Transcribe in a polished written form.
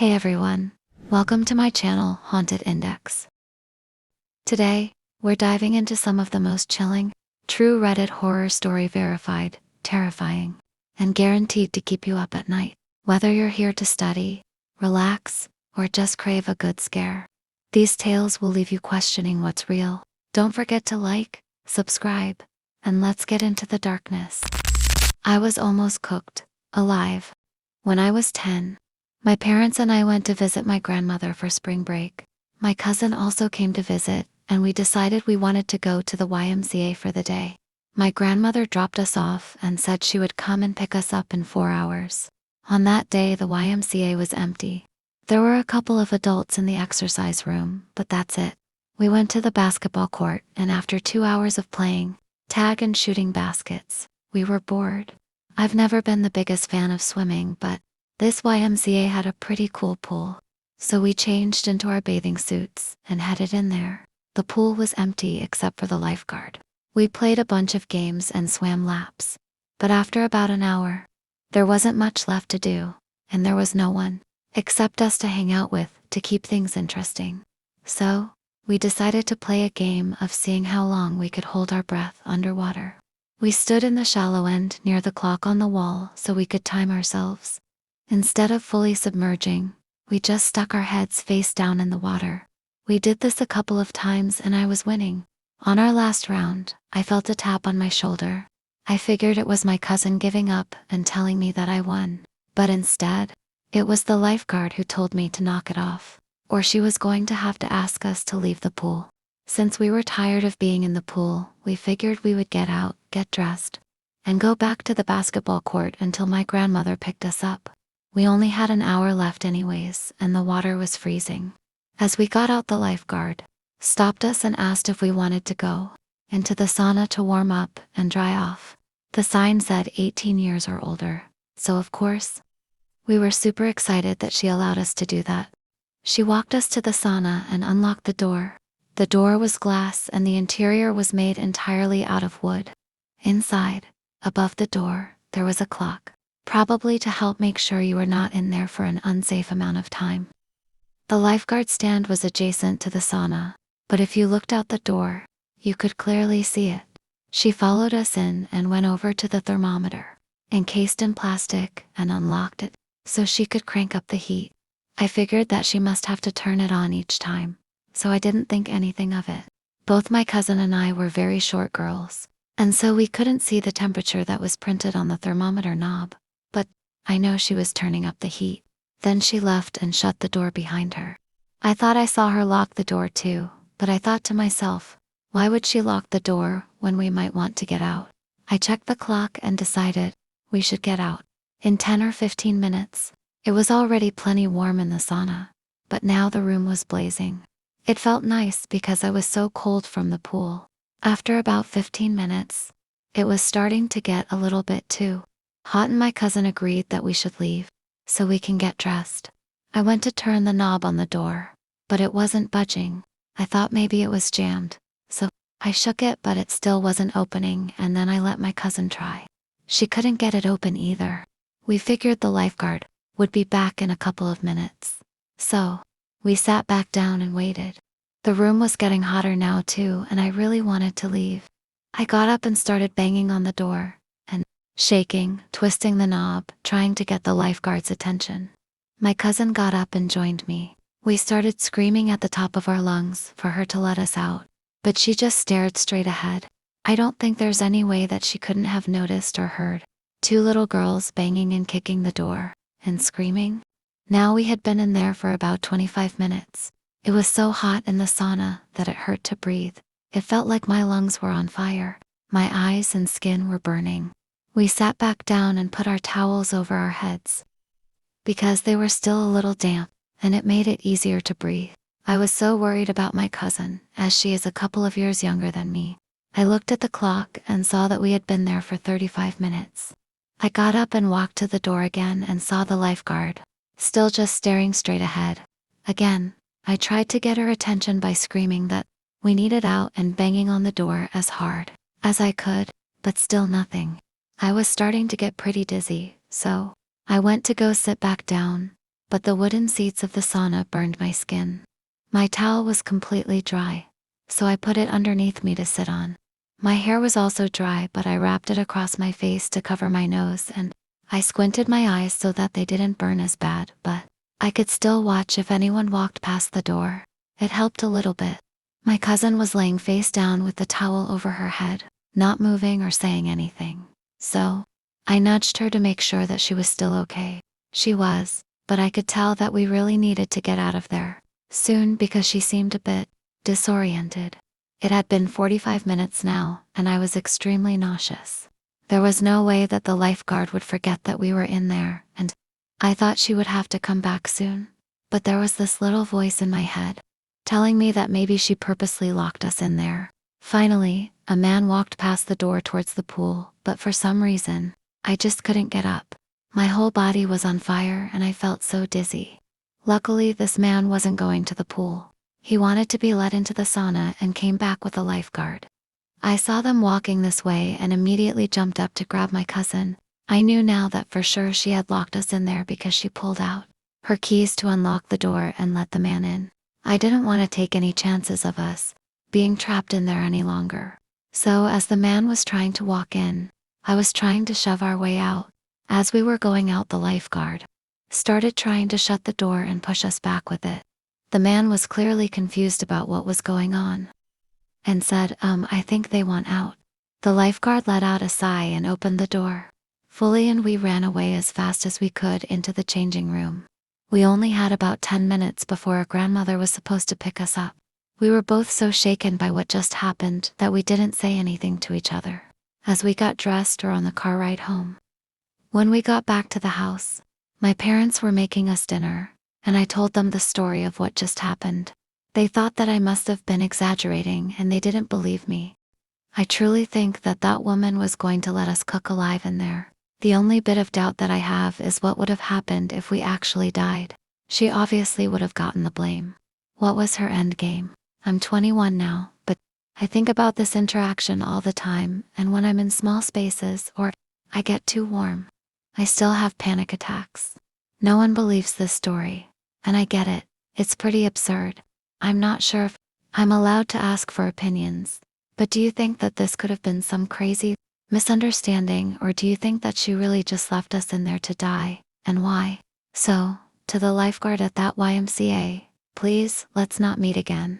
Hey everyone, welcome to my channel, Haunted Index. Today, we're diving into some of the most chilling, true Reddit horror story verified, terrifying, and guaranteed to keep you up at night. Whether you're here to study, relax, or just crave a good scare, these tales will leave you questioning what's real. Don't forget to like, subscribe, and let's get into the darkness. I was almost cooked, alive. When I was 10, my parents and I went to visit my grandmother for spring break. My cousin also came to visit, and we decided we wanted to go to the YMCA for the day. My grandmother dropped us off and said she would come and pick us up in 4 hours. On that day, the YMCA was empty. There were a couple of adults in the exercise room, but that's it. We went to the basketball court, and after 2 hours of playing tag and shooting baskets, we were bored. I've never been the biggest fan of swimming, but this YMCA had a pretty cool pool. So we changed into our bathing suits and headed in there. The pool was empty except for the lifeguard. We played a bunch of games and swam laps. But after about an hour, there wasn't much left to do, and there was no one except us to hang out with to keep things interesting. So, we decided to play a game of seeing how long we could hold our breath underwater. We stood in the shallow end near the clock on the wall so we could time ourselves. Instead of fully submerging, we just stuck our heads face down in the water. We did this a couple of times and I was winning. On our last round, I felt a tap on my shoulder. I figured it was my cousin giving up and telling me that I won. But instead, it was the lifeguard who told me to knock it off, or she was going to have to ask us to leave the pool. Since we were tired of being in the pool, we figured we would get out, get dressed, and go back to the basketball court until my grandmother picked us up. We only had an hour left anyways, and the water was freezing. As we got out, the lifeguard stopped us and asked if we wanted to go into the sauna to warm up and dry off. The sign said 18 years or older, so of course, we were super excited that she allowed us to do that. She walked us to the sauna and unlocked the door. The door was glass and the interior was made entirely out of wood. Inside, above the door, there was a clock, probably to help make sure you were not in there for an unsafe amount of time. The lifeguard stand was adjacent to the sauna, but if you looked out the door, you could clearly see it. She followed us in and went over to the thermometer, encased in plastic, and unlocked it so she could crank up the heat. I figured that she must have to turn it on each time, so I didn't think anything of it. Both my cousin and I were very short girls, and so we couldn't see the temperature that was printed on the thermometer knob. But I know she was turning up the heat. Then she left and shut the door behind her. I thought I saw her lock the door too, but I thought to myself, why would she lock the door when we might want to get out? I checked the clock and decided we should get out. In 10 or 15 minutes, it was already plenty warm in the sauna, but now the room was blazing. It felt nice because I was so cold from the pool. After about 15 minutes, it was starting to get a little bit too hot, and my cousin agreed that we should leave so we can get dressed. I went to turn the knob on the door, but it wasn't budging. I thought maybe it was jammed, so I shook it, but it still wasn't opening, and then I let my cousin try. She couldn't get it open either. We figured the lifeguard would be back in a couple of minutes, so we sat back down and waited. The room was getting hotter now too, and I really wanted to leave. I got up and started banging on the door, shaking, twisting the knob, trying to get the lifeguard's attention. My cousin got up and joined me. We started screaming at the top of our lungs for her to let us out, but she just stared straight ahead. I don't think there's any way that she couldn't have noticed or heard 2 little girls banging and kicking the door and screaming. Now we had been in there for about 25 minutes. It was so hot in the sauna that it hurt to breathe. It felt like my lungs were on fire. My eyes and skin were burning. We sat back down and put our towels over our heads because they were still a little damp, and it made it easier to breathe. I was so worried about my cousin, as she is a couple of years younger than me. I looked at the clock and saw that we had been there for 35 minutes. I got up and walked to the door again and saw the lifeguard still just staring straight ahead. Again, I tried to get her attention by screaming that we needed out and banging on the door as hard as I could, but still nothing. I was starting to get pretty dizzy, so I went to go sit back down, but the wooden seats of the sauna burned my skin. My towel was completely dry, so I put it underneath me to sit on. My hair was also dry, but I wrapped it across my face to cover my nose, and I squinted my eyes so that they didn't burn as bad, but I could still watch if anyone walked past the door. It helped a little bit. My cousin was laying face down with the towel over her head, not moving or saying anything. So I nudged her to make sure that she was still okay. She was, but I could tell that we really needed to get out of there soon because she seemed a bit disoriented. It had been 45 minutes now, and I was extremely nauseous. There was no way that the lifeguard would forget that we were in there, and I thought she would have to come back soon. But there was this little voice in my head, telling me that maybe she purposely locked us in there. Finally, a man walked past the door towards the pool, but for some reason, I just couldn't get up. My whole body was on fire and I felt so dizzy. Luckily, this man wasn't going to the pool. He wanted to be let into the sauna and came back with a lifeguard. I saw them walking this way and immediately jumped up to grab my cousin. I knew now that for sure she had locked us in there because she pulled out her keys to unlock the door and let the man in. I didn't want to take any chances of us being trapped in there any longer. So as the man was trying to walk in, I was trying to shove our way out. As we were going out, the lifeguard started trying to shut the door and push us back with it. The man was clearly confused about what was going on and said, I think they want out. The lifeguard let out a sigh and opened the door fully, and we ran away as fast as we could into the changing room. We only had about 10 minutes before our grandmother was supposed to pick us up. We were both so shaken by what just happened that we didn't say anything to each other as we got dressed or on the car ride home. When we got back to the house, my parents were making us dinner, and I told them the story of what just happened. They thought that I must have been exaggerating and they didn't believe me. I truly think that that woman was going to let us cook alive in there. The only bit of doubt that I have is what would have happened if we actually died. She obviously would have gotten the blame. What was her end game? I'm 21 now, but I think about this interaction all the time, and when I'm in small spaces or I get too warm, I still have panic attacks. No one believes this story, and I get it. It's pretty absurd. I'm not sure if I'm allowed to ask for opinions, but do you think that this could have been some crazy misunderstanding, or do you think that she really just left us in there to die, and why? So, to the lifeguard at that YMCA, please, let's not meet again.